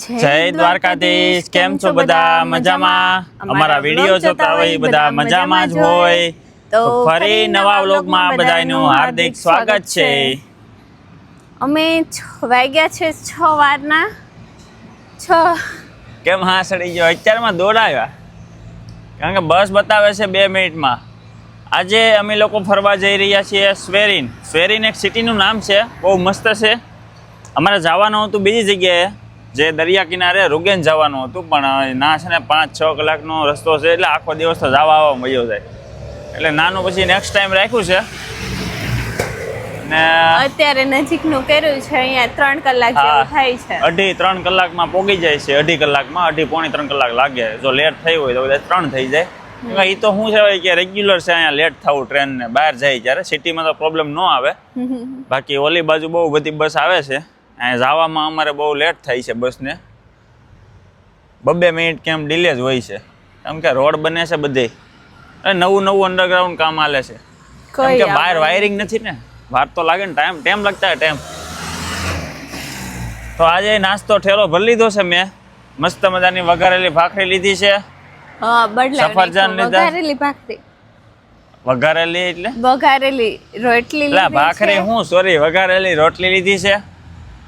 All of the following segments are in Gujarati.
જય દ્વારકાધીશ. કેમ છો બધા? મજામાં? અમારા વિડીયો જોતા હોય બધા મજામાં જ હોય. તો ફરી નવા વ્લોગમાં બધાનું હાર્દિક સ્વાગત છે. અમે વાગ્યા છે 6 વારના 6. કેમ હા સડી ગયો? અત્યારમાં દોડાવ્યા કારણ કે બસ બતાવે છે 2 મિનિટમાં. આજે અમે લોકો ફરવા જઈ રહ્યા છીએ સ્વેરીન. સ્વેરીન એક સિટીનું નામ છે, બહુ મસ્ત છે. અમારે જવાનું હતું બીજી જગ્યાએ, જે દરિયા કિનારે રૂગેન જવાનું હતું, પણ ના છે ને 5-6 કલાકનો રસ્તો છે, એટલે આખો દિવસ તો જવા આવવા મળ્યો જાય, એટલે નાનું પછી નેક્સ્ટ ટાઈમ રાખ્યું છે. ને અત્યારે નજીકનું કર્યું છે, અહીંયા 3 કલાક જેવું થાય છે. 2.5-3 કલાકમાં પોગી જાય છે. 2.5 કલાકમાં 2.5-3 કલાક લાગે. જો લેટ થઈ હોય તો બધા 3 થઈ જાય. એ તો શું છે કે રેગ્યુલર છે અહીંયા લેટ થવું ટ્રેનને બહાર જાય ત્યારે. સિટીમાં તો પ્રોબ્લેમ ન આવે, બાકી ઓલી બાજુ બહુ બધી બસ આવે છે. અહીંયા જવામાં અમારે બહુ લેટ થાય છે બસને. 2 મિનિટ કેમ ડિલે જ હોય છે, કેમ કે રોડ બને છે બધે, નવું અંડરગ્રાઉન્ડ કામ હાલે છે. કેમ કે બહાર વાયરિંગ નથી ને, વાર તો લાગે ને, ટાઈમ લગતા હે ટાઈમ. તો આજે નાસ્તો ઠેલો ભરી લીધો છે મેં. મસ્ત મજાની વઘારેલી ભાખરી લીધી છે. સફરજન લીધા. વઘારેલી ભાખરી, વઘારેલી એટલે વઘારેલી રોટલી લીધી છે. ભાખરી હું સોરી વઘારેલી રોટલી લીધી છે,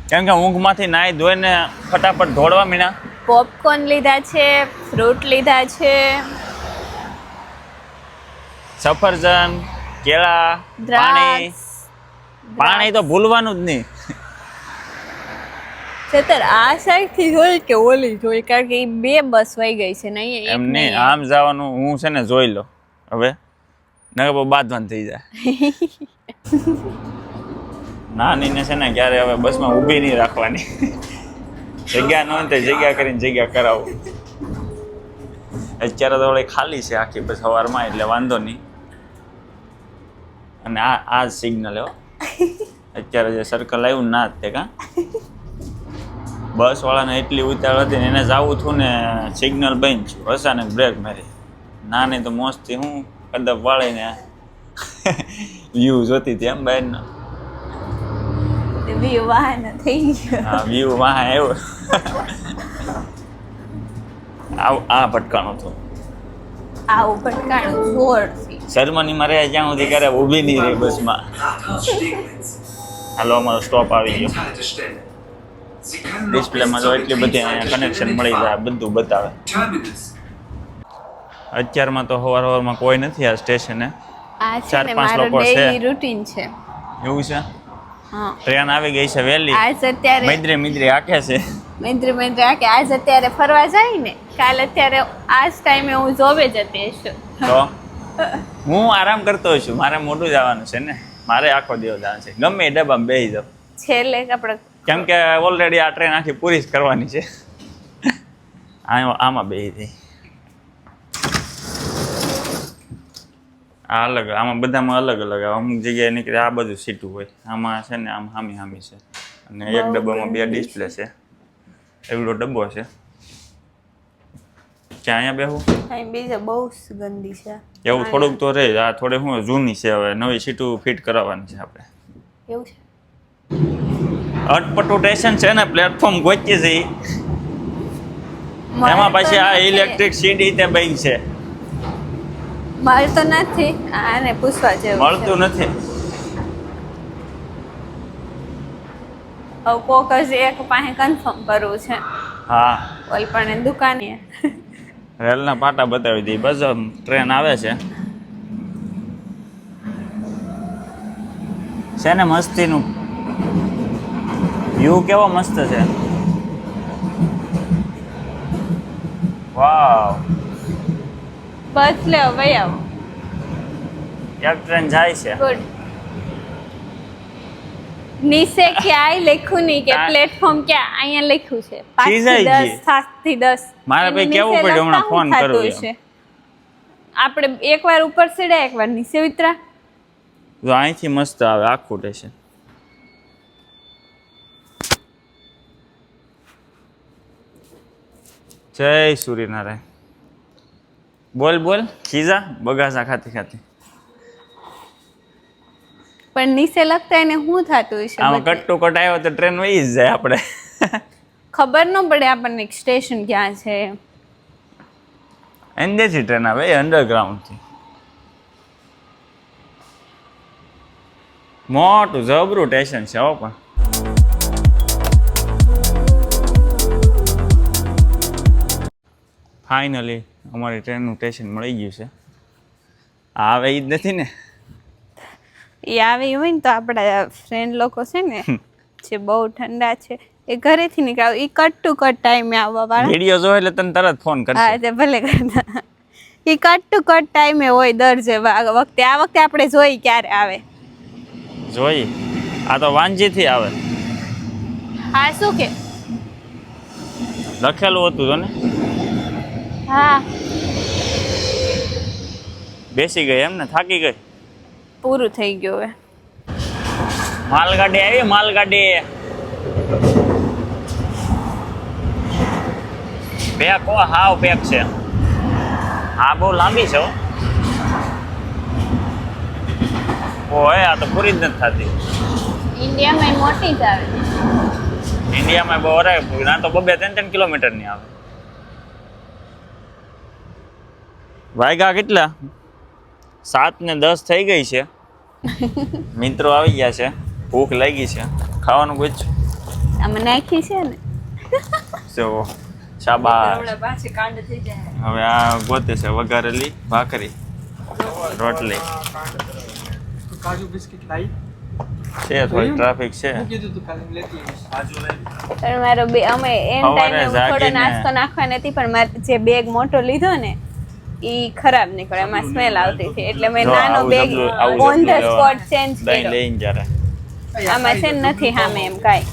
કેમ કે ઊંઘમાંથી નાઈ ધોઈને ફટાફટ દોડવા મીના. પોપકોર્ન લીધા છે, ફ્રૂટ લીધા છે, સફરજન, કેળા, પાણી તો ભૂલવાનું જ નહીં. છતર આ સાઈડ થી જોઈ કે ઓલી જોઈ, કારણ કે 2 બસ વહી ગઈ છે ને અહીંયા એમ નહીં, આમ જવાનું હું છે ને જોઈ લો હવે, નકર બહુ બાંધવાનું થઈ જાય. નાની ને છે ને ક્યારે હવે બસમાં ઊભી નહીં રાખવાની. જગ્યા ન હોય તો જગ્યા કરીને જગ્યા કરાવું. અત્યારે તો વળી ખાલી છે આખી બસ સવારમાં, એટલે વાંધો નહીં. અને આ સિગ્નલ હો અત્યારે જે સર્કલ આવ્યું ના જ તે કાં બસ વાળાને એટલી ઉતાળ હતી ને, એને જવું હતું ને સિગ્નલ બંધ છું, અચાનક બ્રેક મારી. ના નહીં તો મોજથી હું કદબ વાળીને વ્યૂ જોતી હતી એમ બહારનો. વ્યૂ વાહન થઈ ગયો. હા, વ્યૂ વાહ આવ્યો. આ ભટકાણું હતું, આવું ભટકાણું જોરથી. જર્મનીમાં રહે જ્યાં સુધી ક્યારે ઊભી નહીં રહી બસમાં. હાલો, અમારો સ્ટોપ આવી ગયો. ડિસ્પ્લેમાં જો એટલી બધી અહીંયા કનેક્શન મળી જાય, બધું બતાવે. અત્યારમાં તો સવારમાં કોઈ નથી આ સ્ટેશને. આ છે ને મારો ડેઈલી રૂટીન છે. એવું છે? હા, ટ્રેન આવી ગઈ છે વહેલી. આજ અત્યારે મિદ્રી આખે છે. મિદ્રી આકે આજ અત્યારે ફરવા જાય ને, કાલ અત્યારે આ જ ટાઈમે હું જોબે જતી હશું. તો હું આરામ કરતો છું, મારે મોટું જવાનું છે ને, મારે આખો દિવસ જવાનું છે. ગમે ડબ્બામાં બેસી જાવ છેલ્લે આપણે, કેમ કે ઓલરેડી આ ટ્રેન આખી પૂરી જ કરવાની છે. આમાં બેસી જઈ. આ અલગ, આમાં બધામાં અલગ અલગ. અમુક જગ્યાએ નીકળે આ બધું સીટું હોય, આમાં છે ને આમ હામી છે. અને એક ડબ્બામાં 2 ડિસ્પ્લે છે. એવડો ડબ્બો છે. ક્યાં અહીંયા બેહું? અહીં બીજા બહુ ગંદી છે. એવું થોડુંક તો રહે. આ થોડી શું જૂની છે, હવે નવી સીટું ફિટ કરાવવાની છે આપણે. એવું છે. અટપટું સ્ટેશન છે ને, પ્લેટફોર્મ ગોચી છે. એમાં પછી આ ઇલેક્ટ્રિક સીડી તે બંધ છે. મળતો નથી, આને પૂછવા જેવું મળતું નથી. હવે કોક જ એક પાસે કન્ફર્મ કરવું છે. હા, ઓલ પણ દુકાને રેલના પાટા બતાવી દઈ. બસ ટ્રેન આવે છે. છે ને મસ્તીનું વ્યૂ કેવો મસ્ત છે. વાવ. બસ લે ભાઈ આવો. એક ટ્રેન જાય છે. ગુડ. નીચે ક્યાંય લખ્યું નહીં કે પ્લેટફોર્મ ક્યાં, અહીંયા લખ્યું છે 5 થી 10. મારે ભાઈ કેવું પડ્યું હમણાં ફોન કરવો છે. આપણે એકવાર ઉપર ચડ્યા, એકવાર નીચે ઉતરા. તો અહીંથી મસ્ત આવે આખું સ્ટેશન. જય સૂર્યનારાયણ. બોલ ખીજા બગાસા ખાતી. પણ નીચે લગતા એને શું થતું હશે? આમાં કટ ટુ કટ આવ્યો તો ટ્રેન વહી જ જાય આપણે. ખબર ન પડે આપણને સ્ટેશન ક્યાં છે. અંદરથી ટ્રેન આવે અંડરગ્રાઉન્ડથી. મોટું જબરું સ્ટેશન છે હો પણ. ફાઇનલી અમારી ટ્રેનનું સ્ટેશન મળી ગયું છે. આવે ઈ જ નથી ને. એ આવે હોય ને તો આપણા ફ્રેન્ડ લોકો છે ને જે બહુ ઠંડા છે એ ઘરેથી નીકળાવ એ કટ ટુ કટ ટાઈમે આવવા વાળા. વિડીયો જો એટલે તને તરત ફોન કરશે. હા તે ભલે કરતા. એ કટ ટુ કટ ટાઈમે હોય દર જે વખતે. આ વખતે આપણે જોઈ ક્યારે આવે. જોઈ આ તો વાંજીથી આવે. હા શું કે લખેલું હતું તો ને. હા બેસી ગઈ એમ ને, થાકી ગઈ. પૂરું થઈ ગયું હવે. માલગાડી આવી, માલગાડી. પેક હો, હાવ પેક છે. હા બહુ લાંબી છે હો. ઓય આ તો પૂરી જ નથી થતી. ઇન્ડિયામાં મોટી જ આવે. ઇન્ડિયામાં બહુ અરે ના તો 2-3 કિલોમીટરની આવે. વાગ્યા કેટલા? 7:10 થઈ ગઈ છે. મિત્રો આવી ગયા છે, ભૂખ લાગી છે, ખાવાનું પૂછ. આમાં નાખી છે ને જો શાબાશ. હવે આ ગોતે છે વઘારેલી ભાખરી, રોટલી કાજુ બિસ્કિટ લાઈ છે. થોડી ટ્રાફિક છે. કીધું તું કાલે લેતી આવીશ. પણ મારો બે અમે એન ટાઈમે થોડો જાગીને- નાસ્તો નાખવા નથી પણ મારે જે બેગ મોટો લીધો ને ઈ ખરાબ નીકળે, એમાં સ્મેલ આવતી હતી એટલે મેં જો નાનો આવું બેગ જબલું- આવું ઓન ધ જબલું સ્પોટ ચેન્જ દહીં કર્યો. લઈને જ્યારે આમાં છે ને નથી સામે એમ કાંઈ.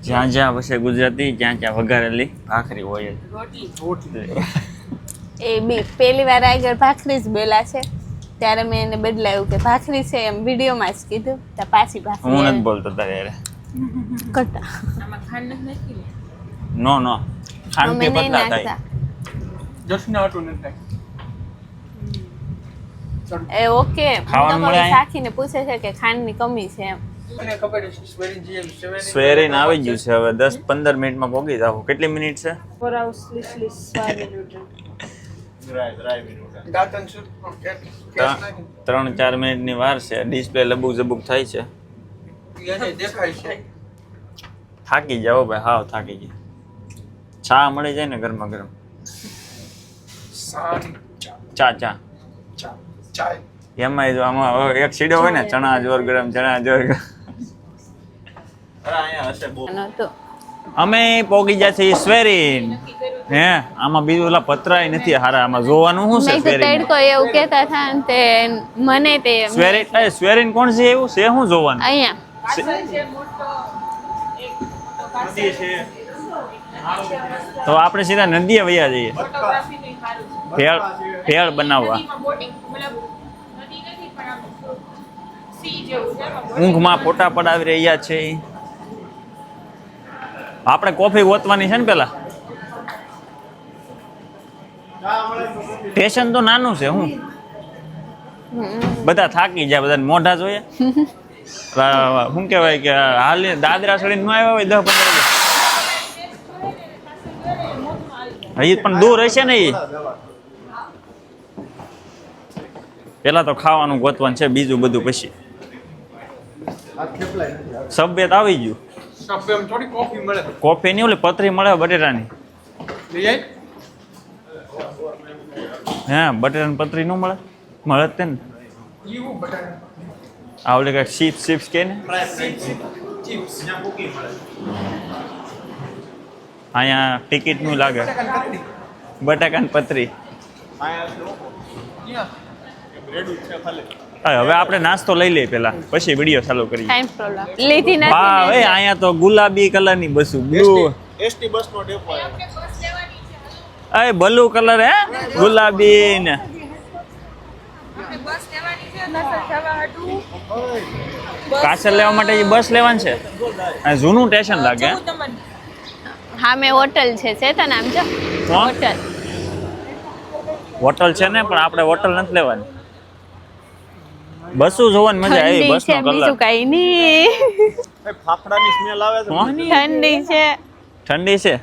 જ્યાં જ્યાં વસે ગુજરાતી ત્યાં ત્યાં વઘારેલી ભાખરી હોય જ. એ બી પહેલી વાર આગળ ભાખરી જ બેલા છે ત્યારે મેં એને બદલાયું કે ભાખરી છે એમ વિડીયોમાં જ કીધું તો પાછી હું ભાખરી નથી બોલતો તારે યાર. કરતા નો નો ખાંડ અમે કે નહીં પતલા થાય. નાખતા. જસના આટું નથી એ ઓકે ખાવાનું મળે અહીંયા? સાખીને પૂછે છે કે ખાંડની કમી છે એમ. મને ખબર છે સ્વેરિન જી સ્વેરીન આવી ગયું છે. હવે 10-15 મિનિટમાં પહોંચી જાવ. કેટલી મિનિટ છે? દાંતન શું કેસ નાખી 3-4 મિનિટની વાર છે. ડિસ્પ્લે લબુક ઝબુક થાય છે. એને દેખાય છે. થાકી જાઓ ભાઈ, હાવ થાકી ગયા. ચા મળી જાય ને ગરમા ગરમ. સારી ચા ચા ચા ચાય એમાં જો આમાં એક સીડો હોય ને, ચણા જોર ગરમ, ચણા જોર ગરમ. નહોતું. અમે પોગી ગયા છીએ સ્વેરીન. હે આમાં બીજું ઓલા પતરાય નથી હારા. આમાં જોવાનું શું છે મેં તો સ્વેરીન? તડકો એવું કહેતા હતા ને તે મને તે સ્વેરીન સ્વેરીન કોણ છે એવું છે? શું જોવાનું? અહીંયા તો આપણે સીધા નદીએ વયા જઈએ ભેળ ભેળ બનાવવા. ઊંઘમાં ફોટા પડાવી રહ્યા છે. આપણે કોફી ગોતવાની છે ને પેલા. સ્ટેશન તો નાનું છે. હું બધા થાકી જાય, બધા મોઢા જોઈએ. શું કહેવાય કે હાલ દાદરા ચડીને ન આવ્યા હોય 10-15 હજી પણ દૂર હશે ને. એ પેલા તો ખાવાનું ગોતવાનું છે, બીજું બધું પછી. સબવે તો આવી ગયું. સબ એમ થોડી કોફી મળે કોફી ની ઓલી પતરી મળે બટેટાની. લઈ જાય હે બટેટાની પતરી ન મળે? મળે જ તે ને. એવું બટાકા આ ઓલી કાંઈક ચિપ્સ કે ને ચિપ્સ અહીંયા ટિકિટ નું લાગે. બટાકાની પતરી. હવે આપણે નાસ્તો લઈ લઈએ પેલા, પછી વિડીયો ચાલુ કરીએ. ટાઈમ પ્રોબ્લેમ લીધી હા નથી. એ અહીંયા તો ગુલાબી કલરની બસ બ્લુ. એસટી બસ નો ડેપો એ બ્લુ કલર હે ગુલાબી ને. કાસર લેવા માટે એ બસ લેવાની છે. આ જૂનું સ્ટેશન લાગે હે? હા મેં હોટલ છે ચેતન આમ જો કોણ? હોટલ હોટલ છે ને, પણ આપણે હોટલ નથી લેવાની. બસો જોવાની મજા આવી. ઠંડી બસનો છે બીજું કલર કઈ નહીં. ફાફડાની સ્મેલ આવે છે. કોણ? ઠંડી છે. ઠંડી છે.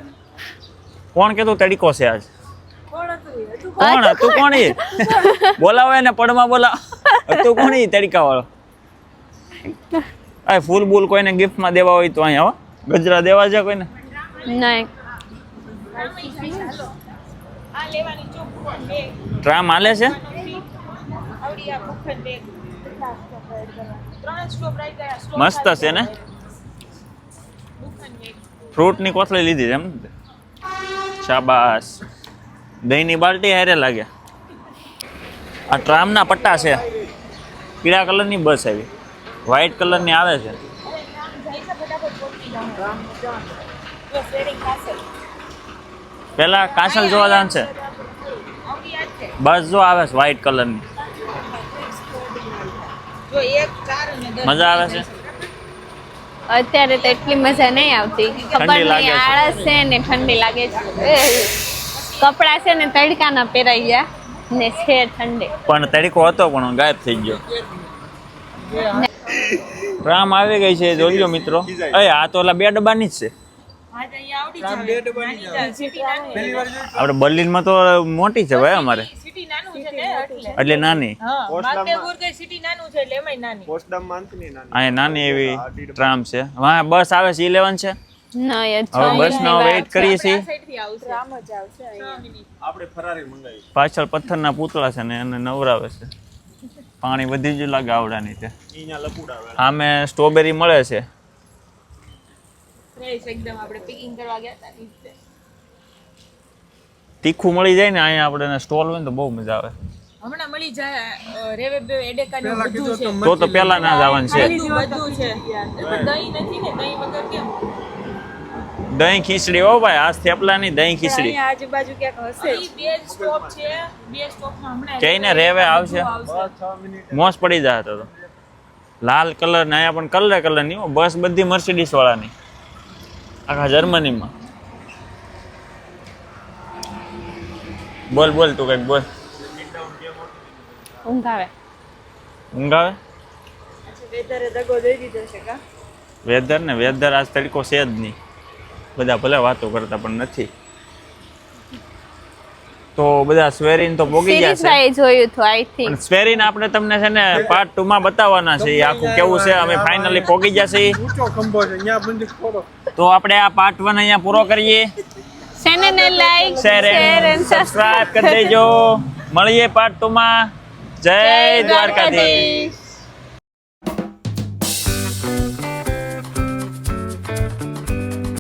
કોણ કીધું તડીકો છે આજ? કોણ હતું? કોણ એ? બોલાવો એને પડમાં બોલાવો. હતું કોણ એ તડકા વાળો? આ ફૂલ બૂલ કોઈને ગિફ્ટમાં દેવા હોય તો અહીંયા હો ગજરા દેવા છે કોઈને? નહીં. ટ્રામ હાલે છે? મસ્ત છે ને? ફ્રૂટની કોથળી લીધી છે એમ ને? શાબાશ. દહીંની બાલટી હારે લાગે. આ ટ્રામના પટ્ટા છે. પીળા કલરની બસ આવી, વ્હાઈટ કલરની આવે છે. પેલા કાસલ જોવા જવાનું છે. બસ જો આવે છે વ્હાઈટ કલરની. મજા આવે છે. અત્યારે તો એટલી મજા નહીં આવતી. ખબર લાગે નહીં છે. આળસ છે ને ઠંડી લાગે છે. કપડા છે ને તડકાના પહેરાઈ ગયા ને છે ઠંડી. પણ તડકો હતો પણ ગાયબ થઈ ગયો. ટ્રામ આવી ગઈ છે જોજો મિત્રો. આ તો ઓલા 2 ડબ્બાની જ છે. ટ્રામ 2 ડબ્બાની જ આવે. પહેલી વાર જોયું. આપણે બર્લિનમાં તો મોટી છે ભાઈ અમારે, એટલે નાની. પોસ્ટડામમાં નથી ને નાની. અહીંયા નાની એવી ટ્રામ છે. વાહ બસ આવે છે 11 છે. નહીં હવે બસનો વેઇટ કરીએ છીએ. આપણે ફરારી મંગાવી. પાછળ પથ્થરના પૂતળા છે ને એને નવરાવે છે. પાણી વધી જ લાગે આવડાની છે. અહીંયા લપુડાવે. આમે સ્ટ્રોબેરી મળે છે. તીખું મળી જાય ને અહીંયા આપણે સ્ટોલ હોય ને તો બહુ મજા આવે. હમણાં મળી જાય રેવે બે એડેકાનું પેલા બધું કીધું છે તો તો પેલા ના જવાનું છે. બધું છે દહીં નથી ને દહીં વગર કેમ દહીં ખીચડી હો ભાઈ, આ થેપલાની દહીં ખીચડી. અહીંયા આજુબાજુ ક્યાંક હશે બે સ્ટોપ છે બે સ્ટોપમાં હમણાં કઈને રેવે આવશે. 6 મિનિટ. મોસ પડી જાય તો લાલ કલર ને અહીંયા પણ કલર ની હો. બસ બધી મર્સિડીસ વાળાની આખા જર્મનીમાં. બોલ બોલ તું કઈક બોલ. ઊંઘ આવે. ઊંઘ આવે? વેધરે દગો દઈ દીધો છે કા વેધર ને વેધર આજ તડકો છે જ નહીં. બધા ભલે વાતો કરતા પણ નથી. તો બધા સ્વેરીન તો પોગી ગયા છે. સિરીઝભાઈ જોયું હતું આઈ થિંક. પણ સ્વેરીન આપણે તમને છે ને પાર્ટ 2 માં બતાવવાના છે. એ આખું કેવું છે અમે ફાઇનલી પોગી ગયા છે. ઊંચો ખંભો છે. અહીંયા બંધ ખોરો. તો આપણે આ પાર્ટ 1 અહીંયા પૂરો કરીએ. ચેનલને લાઈક શેર એન્ડ સબસ્ક્રાઇબ કરી દેજો. મળીએ પાર્ટ 2 માં. જય દ્વારકાધીશ.